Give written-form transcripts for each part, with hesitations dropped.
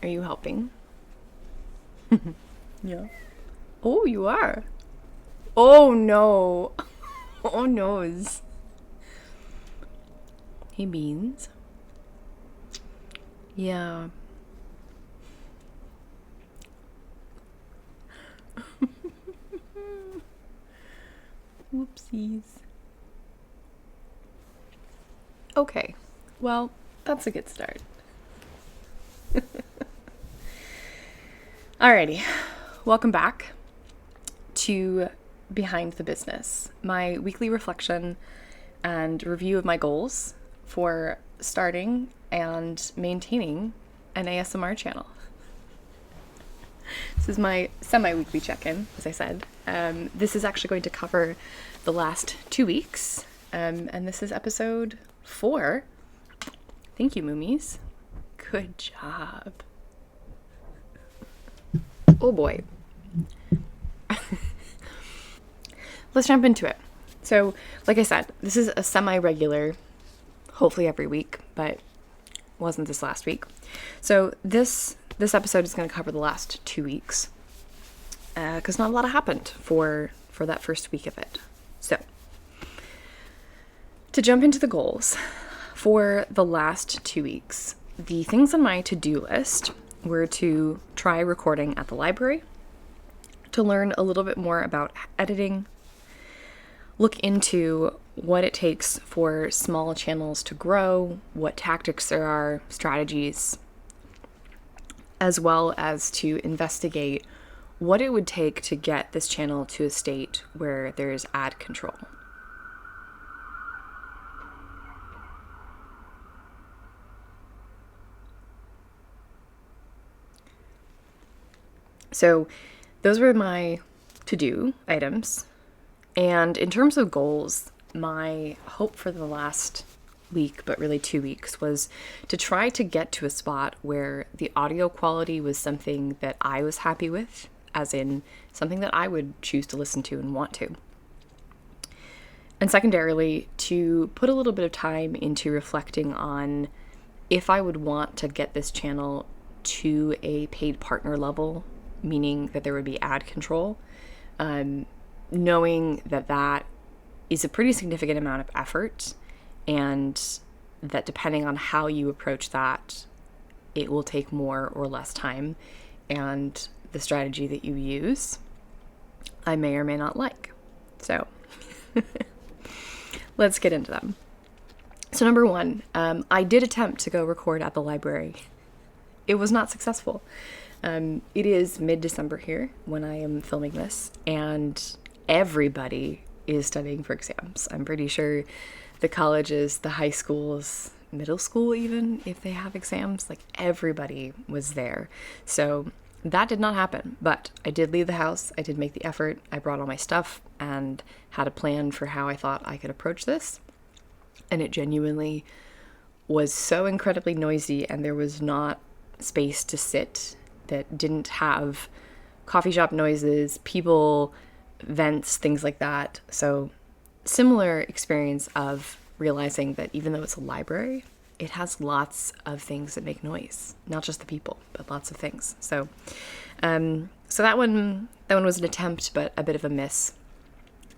Are you helping? Yeah. Oh, you are. Oh no. Oh noes. Hey, Beans. Yeah. Whoopsies. Okay. Well, that's a good start. Alrighty. Welcome back to Behind the Business, my weekly reflection and review of my goals for starting and maintaining an ASMR channel. This is my semi-weekly check-in, as I said. This is actually going to cover the last 2 weeks, and this is episode 4. Thank you, Moomies. Good job. Oh boy. Let's jump into it. So, like I said, this is a semi-regular, hopefully every week, but wasn't this last week. So this episode is going to cover the last 2 weeks, because not a lot happened for that first week of it. So, to jump into the goals for the last 2 weeks, the things on my to-do list were to try recording at the library, to learn a little bit more about editing, look into what it takes for small channels to grow, what tactics there are, strategies, as well as to investigate what it would take to get this channel to a state where there's ad control. So those were my to-do items. And in terms of goals, my hope for the last week, but really 2 weeks, was to try to get to a spot where the audio quality was something that I was happy with, as in something that I would choose to listen to and want to. And secondarily, to put a little bit of time into reflecting on if I would want to get this channel to a paid partner level, meaning that there would be ad control, knowing that that is a pretty significant amount of effort, and that depending on how you approach that, it will take more or less time, and the strategy that you use, I may or may not like. So let's get into them. So number 1, I did attempt to go record at the library. It was not successful. It is mid-December here when I am filming this, and everybody is studying for exams. I'm pretty sure the colleges, the high schools, middle school even, if they have exams, like everybody was there. So that did not happen, but I did leave the house. I did make the effort. I brought all my stuff and had a plan for how I thought I could approach this. And it genuinely was so incredibly noisy, and there was not space to sit that didn't have coffee shop noises, people, vents, things like that. So similar experience of realizing that even though it's a library, it has lots of things that make noise, not just the people, but lots of things. So that one was an attempt, but a bit of a miss.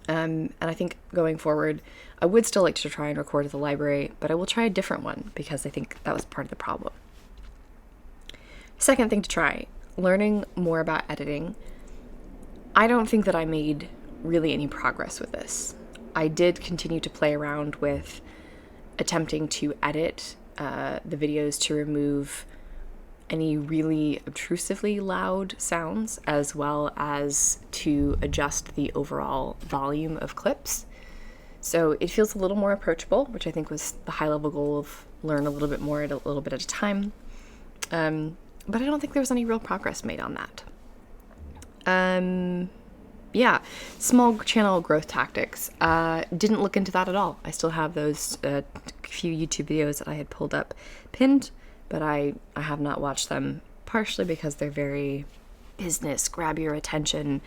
And I think going forward, I would still like to try and record at the library, but I will try a different one because I think that was part of the problem. Second thing to try, learning more about editing. I don't think that I made really any progress with this. I did continue to play around with attempting to edit the videos to remove any really obtrusively loud sounds, as well as to adjust the overall volume of clips. So it feels a little more approachable, which I think was the high-level goal of learn a little bit more at a little bit at a time. But I don't think there was any real progress made on that. Yeah, small channel growth tactics. Didn't look into that at all. I still have those few YouTube videos that I had pulled up pinned, but I have not watched them, partially because they're very business, grab your attention,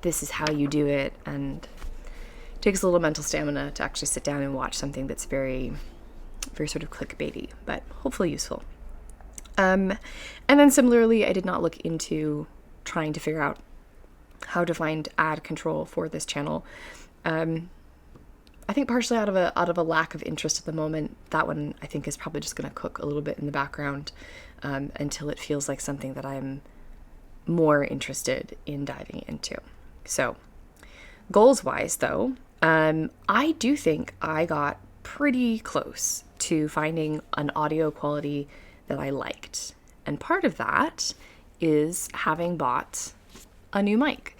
this is how you do it, and it takes a little mental stamina to actually sit down and watch something that's very, very sort of clickbaity, but hopefully useful. And then similarly, I did not look into trying to figure out how to find ad control for this channel. I think partially out of a lack of interest at the moment. That one I think is probably just going to cook a little bit in the background until it feels like something that I'm more interested in diving into. So goals wise though, I do think I got pretty close to finding an audio quality that I liked. And part of that is having bought a new mic.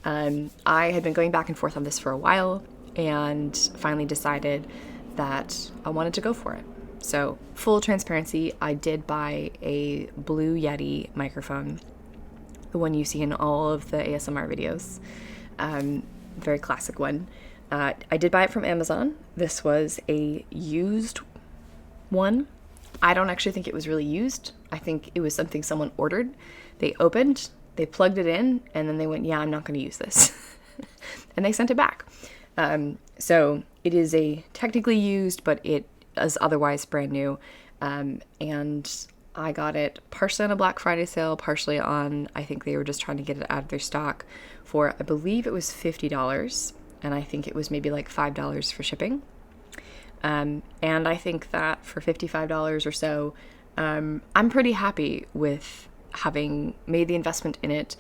I had been going back and forth on this for a while and finally decided that I wanted to go for it. So full transparency, I did buy a Blue Yeti microphone, the one you see in all of the ASMR videos, very classic one. I did buy it from Amazon. This was a used one. I don't actually think it was really used. I think it was something someone ordered. They opened, they plugged it in, and then they went, yeah, I'm not going to use this. And they sent it back. So it is a technically used, but it is otherwise brand new. And I got it partially on a Black Friday sale, partially on, I think they were just trying to get it out of their stock for, I believe it was $50. And I think it was maybe like $5 for shipping. And I think that for $55 or so, I'm pretty happy with having made the investment in it.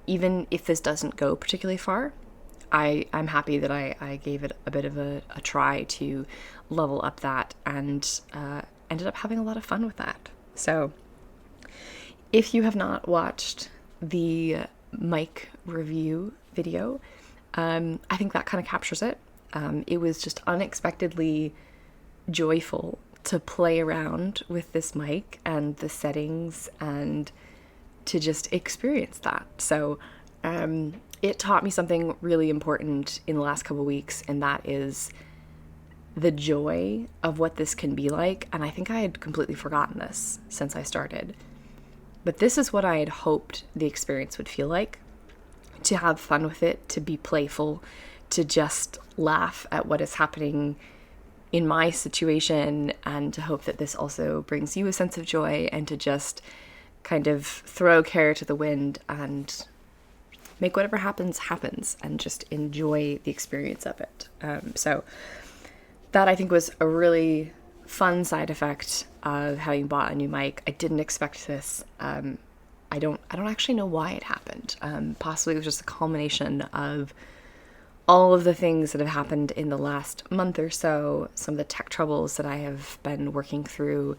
Even if this doesn't go particularly far, I'm happy that I gave it a bit of a try to level up that and ended up having a lot of fun with that. So if you have not watched the mic review video, I think that kind of captures it. It was just unexpectedly joyful to play around with this mic and the settings and to just experience that. So it taught me something really important in the last couple of weeks, and that is the joy of what this can be like. And I think I had completely forgotten this since I started. But this is what I had hoped the experience would feel like. To have fun with it, to be playful, to just laugh at what is happening in my situation, and to hope that this also brings you a sense of joy, and to just kind of throw care to the wind and make whatever happens and just enjoy the experience of it. So that I think was a really fun side effect of having bought a new mic. I didn't expect this. I don't actually know why it happened. Possibly it was just a culmination of all of the things that have happened in the last month or so, some of the tech troubles that I have been working through,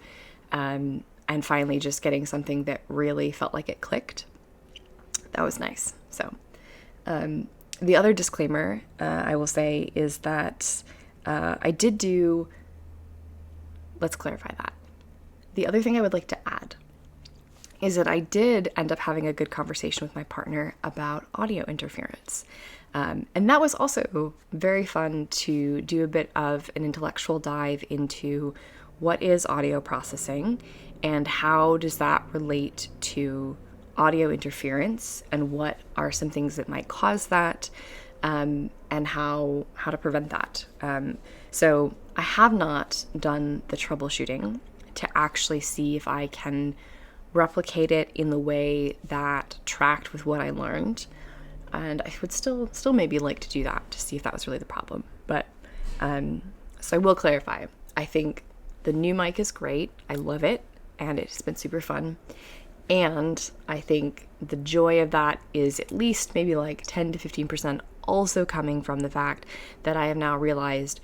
and finally just getting something that really felt like it clicked. That was nice. So the other disclaimer I will say is that let's clarify that. The other thing I would like to add is that I did end up having a good conversation with my partner about audio interference. And that was also very fun to do a bit of an intellectual dive into what is audio processing and how does that relate to audio interference and what are some things that might cause that, and how to prevent that. So I have not done the troubleshooting to actually see if I can replicate it in the way that tracked with what I learned. And I would still maybe like to do that to see if that was really the problem. But so I will clarify. I think the new mic is great. I love it, and it's been super fun. And I think the joy of that is at least maybe like 10 to 15% also coming from the fact that I have now realized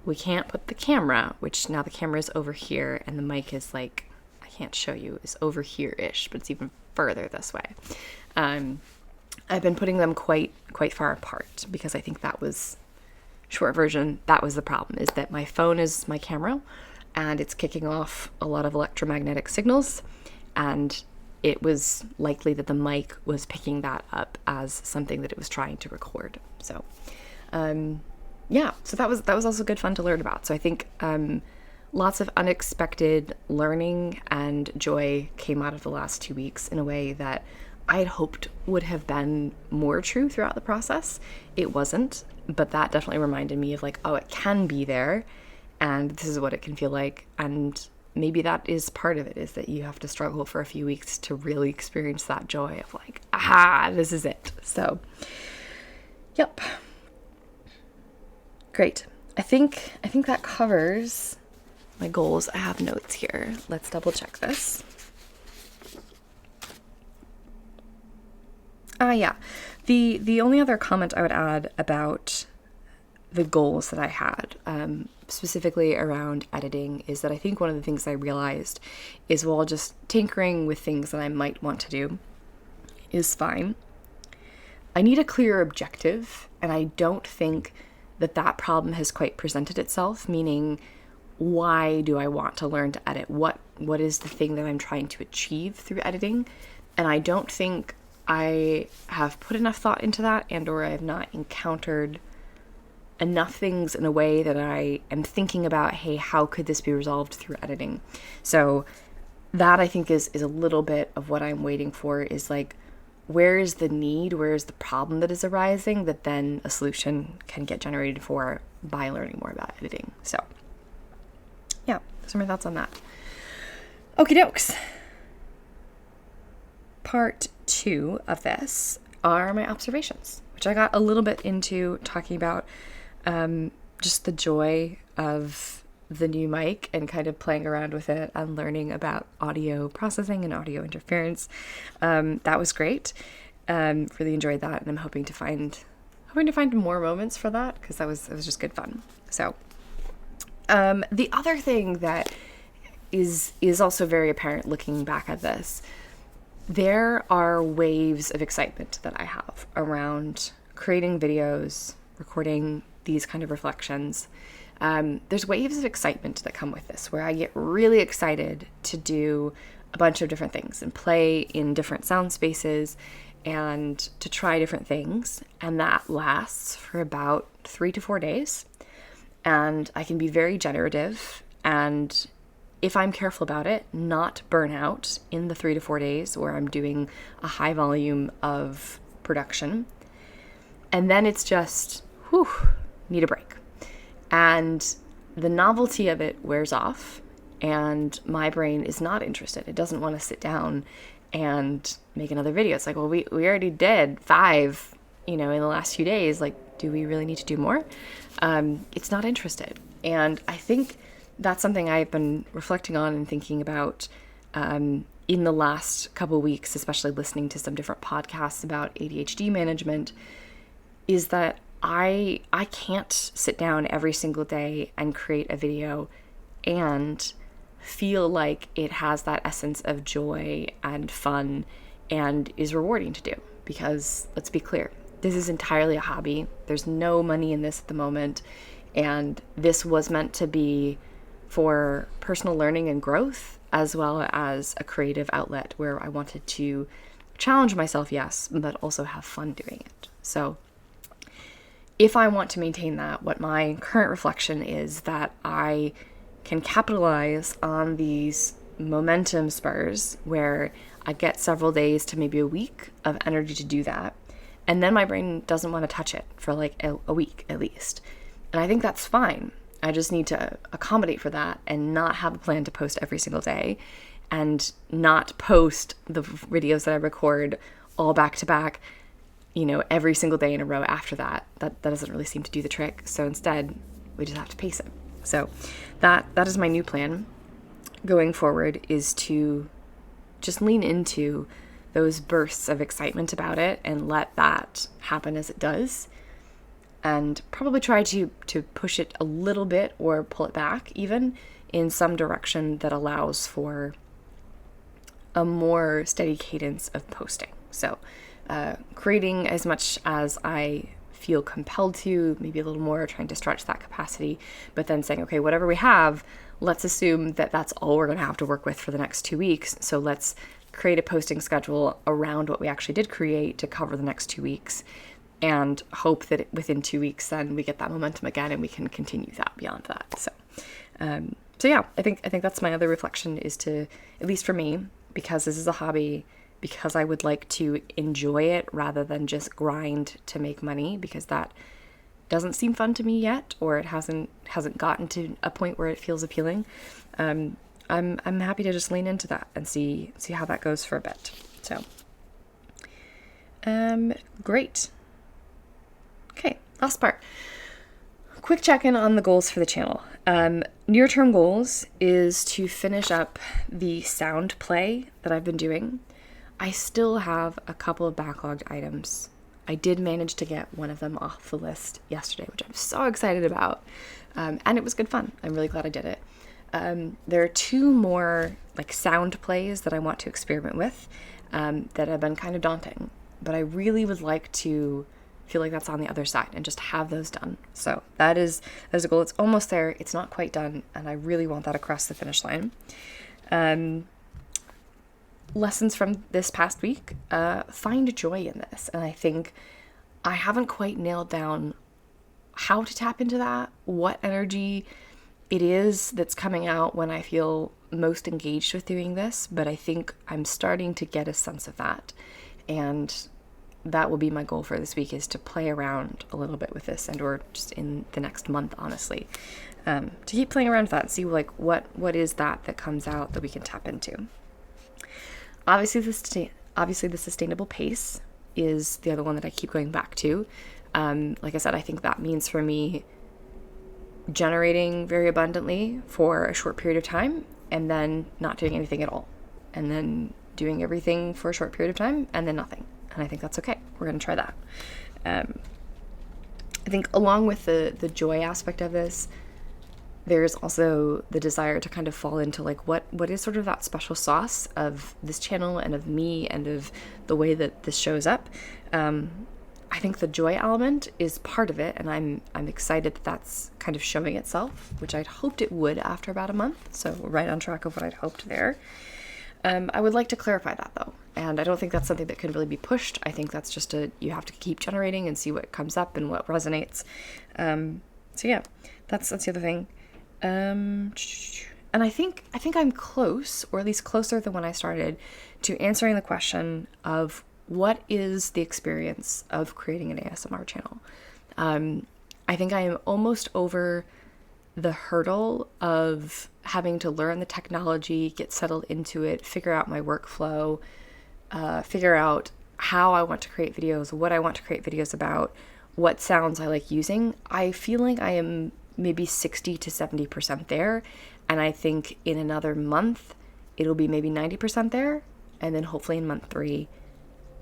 we can't put the camera, which now the camera is over here and the mic is like, I can't show you, is over here-ish, but it's even further this way. I've been putting them quite far apart because I think that was, short version, that was the problem, is that my phone is my camera and it's kicking off a lot of electromagnetic signals, and it was likely that the mic was picking that up as something that it was trying to record. So, so that was also good fun to learn about. So I think lots of unexpected learning and joy came out of the last 2 weeks in a way that I had hoped would have been more true throughout the process. It wasn't, but that definitely reminded me of like, oh, it can be there, and this is what it can feel like. And maybe that is part of it, is that you have to struggle for a few weeks to really experience that joy of like, aha, this is it. So, yep. Great. I think that covers my goals. I have notes here. Let's double check this. Yeah. The only other comment I would add about the goals that I had, specifically around editing, is that I think one of the things I realized is while just tinkering with things that I might want to do is fine, I need a clear objective, and I don't think that problem has quite presented itself, meaning why do I want to learn to edit? What is the thing that I'm trying to achieve through editing? And I don't think I have put enough thought into that, and or I have not encountered enough things in a way that I am thinking about, hey, how could this be resolved through editing? So that I think is a little bit of what I'm waiting for, is like, where is the need, where is the problem that is arising that then a solution can get generated for by learning more about editing. So yeah, those are my thoughts on that. Okie dokes. Part 2 of this are my observations, which I got a little bit into talking about just the joy of the new mic and kind of playing around with it and learning about audio processing and audio interference. That was great. Really enjoyed that, and I'm hoping to find more moments for that, because it was just good fun. So the other thing that is also very apparent looking back at this, there are waves of excitement that I have around creating videos, recording these kind of reflections. There's waves of excitement that come with this, where I get really excited to do a bunch of different things and play in different sound spaces and to try different things. And that lasts for about 3 to 4 days. And I can be very generative, and if I'm careful about it, not burn out in the 3 to 4 days where I'm doing a high volume of production. And then it's just, need a break. And the novelty of it wears off, and my brain is not interested. It doesn't want to sit down and make another video. It's like, well, we already did 5, in the last few days. Like, do we really need to do more? It's not interested. And I think that's something I've been reflecting on and thinking about in the last couple of weeks, especially listening to some different podcasts about ADHD management, is that I can't sit down every single day and create a video and feel like it has that essence of joy and fun and is rewarding to do. Because let's be clear, this is entirely a hobby. There's no money in this at the moment. And this was meant to be for personal learning and growth, as well as a creative outlet where I wanted to challenge myself, yes, but also have fun doing it. So if I want to maintain that, what my current reflection is that I can capitalize on these momentum spurs where I get several days to maybe a week of energy to do that. And then my brain doesn't want to touch it for like a week at least. And I think that's fine. I just need to accommodate for that and not have a plan to post every single day, and not post the videos that I record all back to back, every single day in a row after that. That doesn't really seem to do the trick. So instead, we just have to pace it. So that is my new plan going forward, is to just lean into those bursts of excitement about it and let that happen as it does. And probably try to push it a little bit or pull it back even in some direction that allows for a more steady cadence of posting. So creating as much as I feel compelled to, maybe a little more, trying to stretch that capacity, but then saying, okay, whatever we have, let's assume that that's all we're going to have to work with for the next 2 weeks. So let's create a posting schedule around what we actually did create to cover the next 2 weeks. And hope that within 2 weeks, then we get that momentum again, and we can continue that beyond that. So yeah, I think that's my other reflection, is to, at least for me, because this is a hobby, because I would like to enjoy it rather than just grind to make money, because that doesn't seem fun to me yet, or it hasn't gotten to a point where it feels appealing. I'm happy to just lean into that and see how that goes for a bit. So, great. Okay, last part. Quick check-in on the goals for the channel. Near-term goals is to finish up the sound play that I've been doing. I still have a couple of backlogged items. I did manage to get one of them off the list yesterday, which I'm so excited about. And it was good fun. I'm really glad I did it. There are 2 more like sound plays that I want to experiment with that have been kind of daunting, but I really would like to feel like that's on the other side and just have those done. So that is a goal. It's almost there. It's not quite done, and I really want that across the finish line. Lessons from this past week, find joy in this. And I think I haven't quite nailed down how to tap into that, what energy it is that's coming out when I feel most engaged with doing this, but I think I'm starting to get a sense of that. And that will be my goal for this week, is to play around a little bit with this, and or just in the next month, honestly, to keep playing around with that and see like what is that comes out that we can tap into. Obviously the sustainable pace is the other one that I keep going back to. Like I said, I think that means for me generating very abundantly for a short period of time and then not doing anything at all, and then doing everything for a short period of time and then nothing. And I think that's okay. We're going to try that. I think along with the joy aspect of this, there's also the desire to kind of fall into like what is sort of that special sauce of this channel and of me and of the way that this shows up. I think the joy element is part of it, and I'm excited that that's kind of showing itself, which I'd hoped it would after about a month. So we're right on track of what I'd hoped there. I would like to clarify that though, and I don't think that's something that can really be pushed. I think that's just you have to keep generating and see what comes up and what resonates. So yeah, that's the other thing. And I think I'm close, or at least closer than when I started, to answering the question of what is the experience of creating an ASMR channel. I think I am almost over the hurdle of having to learn the technology, get settled into it, figure out my workflow, figure out how I want to create videos, what I want to create videos about, what sounds I like using. I feel like I am maybe 60 to 70% there, and I think in another month it'll be maybe 90% there, and then hopefully in month 3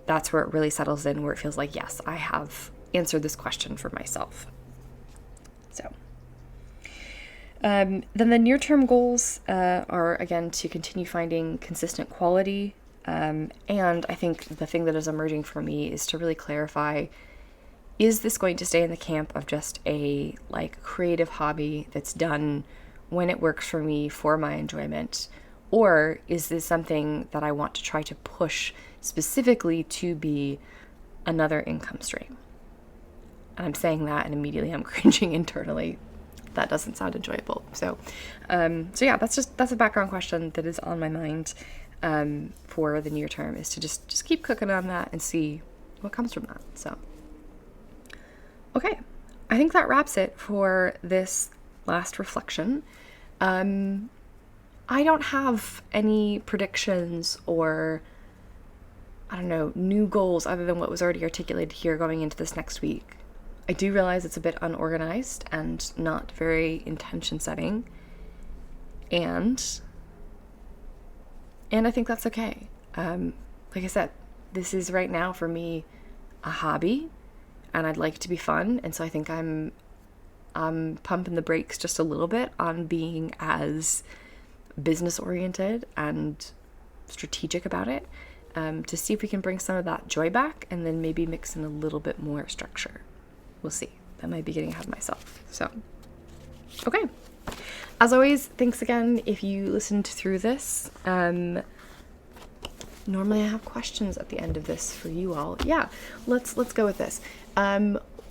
that's where it really settles in, where it feels like, yes, I have answered this question for myself. So then the near-term goals are, again, to continue finding consistent quality, and I think the thing that is emerging for me is to really clarify, is this going to stay in the camp of just a like creative hobby that's done when it works for me for my enjoyment, or is this something that I want to try to push specifically to be another income stream? And I'm saying that and immediately I'm cringing internally. That doesn't sound enjoyable. So yeah, that's a background question that is on my mind for the near term, is to just keep cooking on that and see what comes from that. So okay, I think that wraps it for this last reflection. I don't have any predictions or, I don't know, new goals other than what was already articulated here going into this next week. I do realize it's a bit unorganized and not very intention setting, and I think that's okay. Like I said, this is right now for me a hobby, and I'd like it to be fun, and so I think I'm pumping the brakes just a little bit on being as business oriented and strategic about it, to see if we can bring some of that joy back and then maybe mix in a little bit more structure. We'll see. That might be getting ahead of myself. So, okay. As always, thanks again if you listened through this. Normally I have questions at the end of this for you all. Yeah, let's go with this.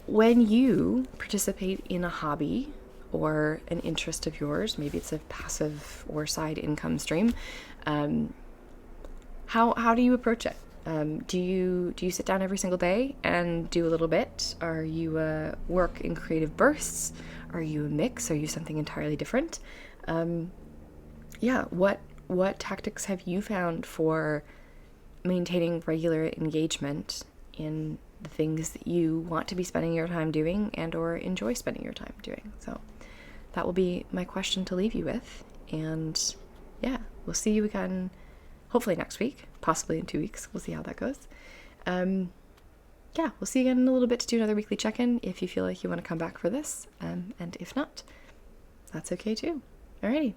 When you participate in a hobby or an interest of yours, maybe it's a passive or side income stream, how do you approach it? Do you sit down every single day and do a little bit? Are you work in creative bursts? Are you a mix? Are you something entirely different? yeah, what tactics have you found for maintaining regular engagement in the things that you want to be spending your time doing and or enjoy spending your time doing? So that will be my question to leave you with. And yeah, we'll see you again hopefully next week, possibly in 2 weeks. We'll see how that goes. Yeah, we'll see you again in a little bit to do another weekly check-in if you feel like you want to come back for this. And if not, that's okay too. Alrighty.